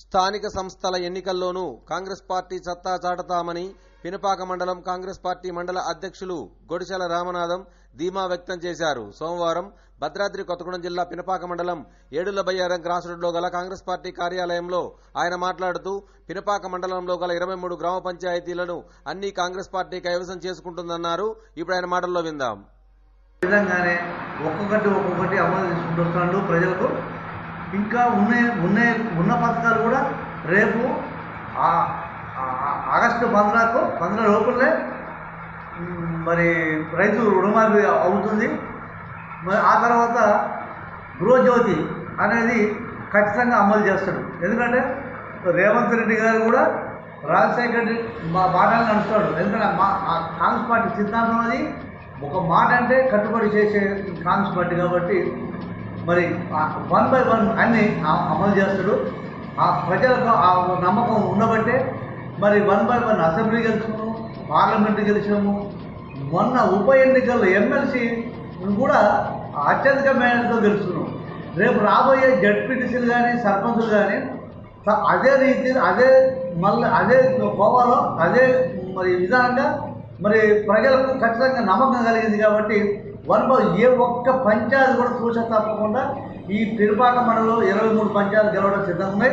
స్థానిక సంస్థల ఎన్నికల్లోనూ కాంగ్రెస్ పార్టీ సత్తా చాటతామని పినపాక మండలం కాంగ్రెస్ పార్టీ మండల అధ్యక్షులు గొడిశాల రామనాథం ధీమా వ్యక్తం చేశారు. సోమవారం భద్రాద్రి కొత్తగూడెం జిల్లా పినపాక మండలం ఏడుల బయ్యారం క్రాస్ రోడ్లో గల కాంగ్రెస్ పార్టీ కార్యాలయంలో ఆయన మాట్లాడుతూ పినపాక మండలంలో గల 23 గ్రామ పంచాయతీలను అన్ని కాంగ్రెస్ పార్టీ కైవసం చేసుకుంటుందన్నారు. ఇప్పుడు ఆయన మాటల్లో విందాం. విధంగానే ఒక్కొక్కటి అమలు చేసుకుంటున్నాడు ప్రజలకు. ఇంకా ఉన్న పథకాలు కూడా రేపు ఆగస్టు 15 లోపలే మరి రైతు రుణమాఫీ అవుతుంది. మరి ఆ తర్వాత గృహజ్యోతి అనేది ఖచ్చితంగా అమలు చేస్తాడు. ఎందుకంటే రేవంత్ రెడ్డి గారు కూడా రాజశేఖర రెడ్డి మాటలు నడుస్తాడు. ఎందుకంటే కాంగ్రెస్ పార్టీ సిద్ధాంతం అది ఒక మాట అంటే కట్టుబడి చేసే కాంగ్రెస్ పార్టీ కాబట్టి మరి 1 by 1 అన్ని అమలు చేస్తాడు. ఆ ప్రజలకు ఆ నమ్మకం ఉండబట్టే మరి 1 by 1 అసెంబ్లీ గెలిచాము, పార్లమెంటు గెలిచాము. మొన్న ఉప ఎన్నికల్లో ఎమ్మెల్సీ కూడా అత్యధిక మేరతో గెలుస్తున్నాం. రేపు రాబోయే జడ్పీటీసీలు కానీ సర్పంచులు కానీ అదే రీతి అదే కోవాలో అదే మరి విధానంగా మరి ప్రజలకు ఖచ్చితంగా నమ్మకం కలిగింది. కాబట్టి ఏ ఒక్క పంచాయతీ కూడా చూస తప్పకుండా ఈ పినపాక మండలంలో 23 పంచాయతీలు గెలవడం సిద్ధంగా ఉన్నాయి.